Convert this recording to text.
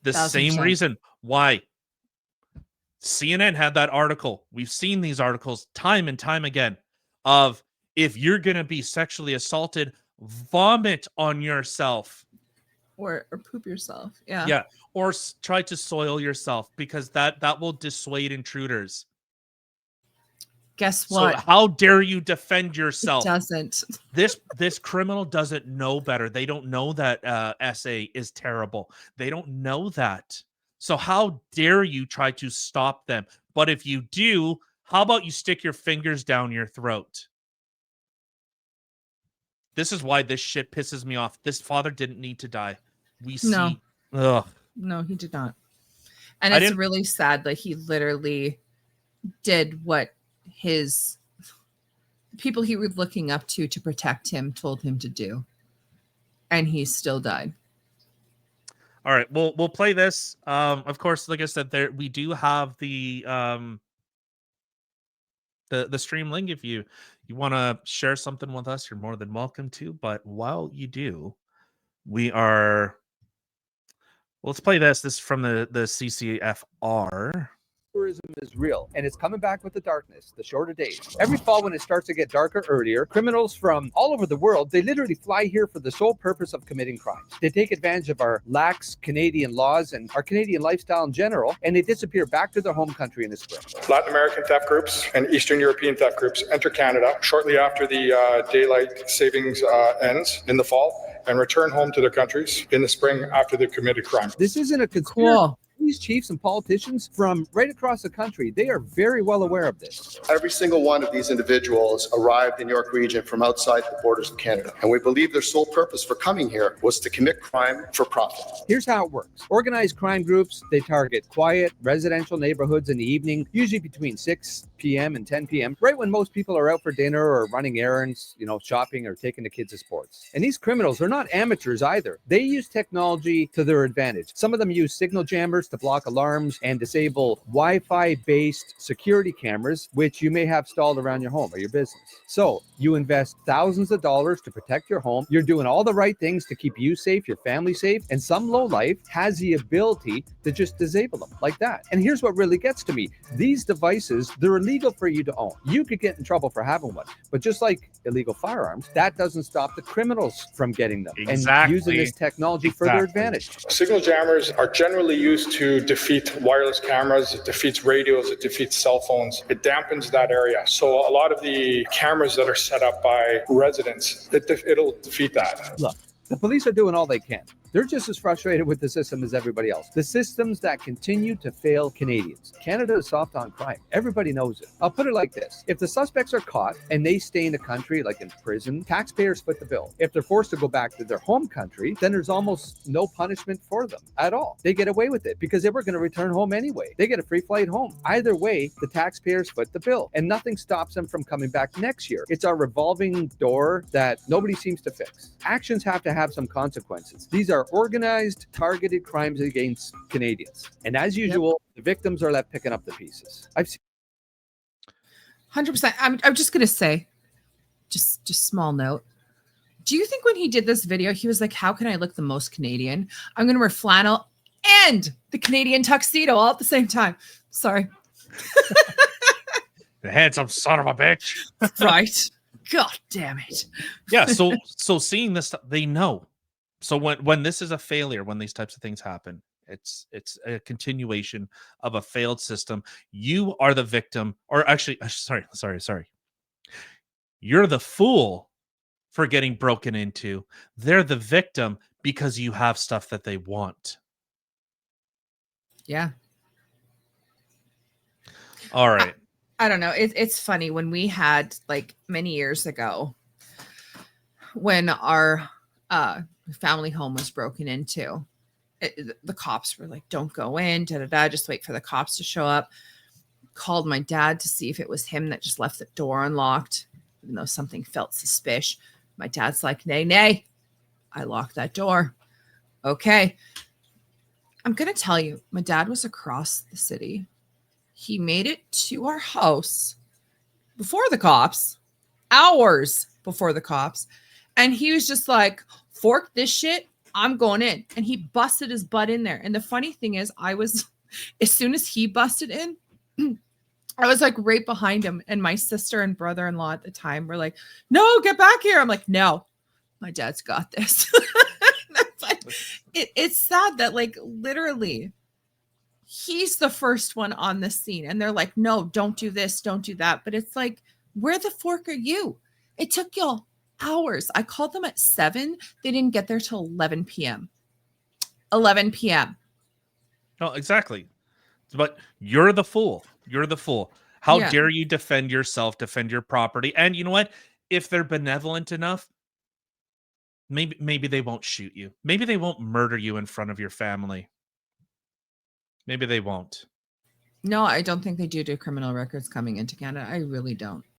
The same 1000%. reason why CNN had that article. We've seen these articles time and time again of if you're going to be sexually assaulted, vomit on yourself. Or poop yourself. Yeah. Yeah. Or try to soil yourself because that will dissuade intruders. Guess So what? how dare you defend It yourself? doesn't. This criminal doesn't know better. They don't know that SA is terrible. They don't know that. So how dare you try to stop them? But if you do, how about you stick your fingers down your throat? This is why this shit pisses me off. This father didn't need to die. We see. Ugh. No, he did not. And I it's didn't- really sad that he literally did what his people he was looking up to protect him told him to do. And he still died. All right, we'll play this. Of course, like I said, there we do have the stream link. If you want to share something with us, you're more than welcome to. But while you do, let's play this. This is from the CCFR. Tourism is real, and it's coming back with the darkness, the shorter days. Every fall when it starts to get darker earlier, criminals from all over the world, they literally fly here for the sole purpose of committing crimes. They take advantage of our lax Canadian laws and our Canadian lifestyle in general, and they disappear back to their home country in the spring. Latin American theft groups and Eastern European theft groups enter Canada shortly after the daylight savings ends in the fall and return home to their countries in the spring after they've committed crime. This isn't a conspiracy. Cool. These chiefs and politicians from right across the country, they are very well aware of this. Every single one of these individuals arrived in York Region from outside the borders of Canada. And we believe their sole purpose for coming here was to commit crime for profit. Here's how it works. Organized crime groups, they target quiet residential neighborhoods in the evening, usually between 6 p.m. and 10 p.m., right when most people are out for dinner or running errands, shopping or taking the kids to sports. And these criminals are not amateurs either. They use technology to their advantage. Some of them use signal jammers to block alarms and disable Wi-Fi based security cameras, which you may have installed around your home or your business. So you invest thousands of dollars to protect your home. You're doing all the right things to keep you safe, your family safe, and some lowlife has the ability to just disable them like that. And here's what really gets to me. These devices, they're illegal for you to own. You could get in trouble for having one, but just like illegal firearms, that doesn't stop the criminals from getting them and using this technology for their advantage. Signal jammers are generally used to defeat wireless cameras, it defeats radios, it defeats cell phones. It dampens that area. So a lot of the cameras that are set up by residents, it'll defeat that. Look, the police are doing all they can. They're just as frustrated with the system as everybody else. The systems that continue to fail Canadians. Canada is soft on crime. Everybody knows it. I'll put it like this. If the suspects are caught and they stay in the country, like in prison, taxpayers foot the bill. If they're forced to go back to their home country, then there's almost no punishment for them at all. They get away with it because they were going to return home anyway. They get a free flight home. Either way, the taxpayers foot the bill and nothing stops them from coming back next year. It's our revolving door that nobody seems to fix. Actions have to have some consequences. These are organized, targeted crimes against Canadians. And as usual, the victims are left picking up the pieces. I've seen 100%. I'm just going to say, just small note. Do you think when he did this video, he was like, how can I look the most Canadian? I'm going to wear flannel and the Canadian tuxedo all at the same time. Sorry. The handsome son of a bitch. Right. God damn it. Yeah. So seeing this, they know. So when this is a failure, when these types of things happen, it's a continuation of a failed system. You are the victim, or actually, sorry. You're the fool for getting broken into. They're the victim because you have stuff that they want. Yeah. All right. I don't know. It's funny when we had like many years ago when our family home was broken into. The cops were like, don't go in, just wait for the cops to show up. Called my dad to see if it was him that just left the door unlocked, even though something felt suspicious. My dad's like, nay, I locked that door. Okay. I'm going to tell you, my dad was across the city. He made it to our house before the cops, hours before the cops. And he was just like, fork this shit. I'm going in. And he busted his butt in there. And the funny thing is, as soon as he busted in, I was like right behind him. And my sister and brother-in-law at the time were like, no, get back here. I'm like, no, my dad's got this. But it's sad that like literally he's the first one on the scene. And they're like, no, don't do this, don't do that. But it's like, where the fork are you? It took y'all hours. I called them at 7. They didn't get there till 11 p.m. 11 p.m. No, exactly. But you're the fool. You're the fool. How Yeah. dare you defend yourself, defend your property? And you know what? If they're benevolent enough, maybe they won't shoot you. Maybe they won't murder you in front of your family. Maybe they won't. No, I don't think they do criminal records coming into Canada. I really don't.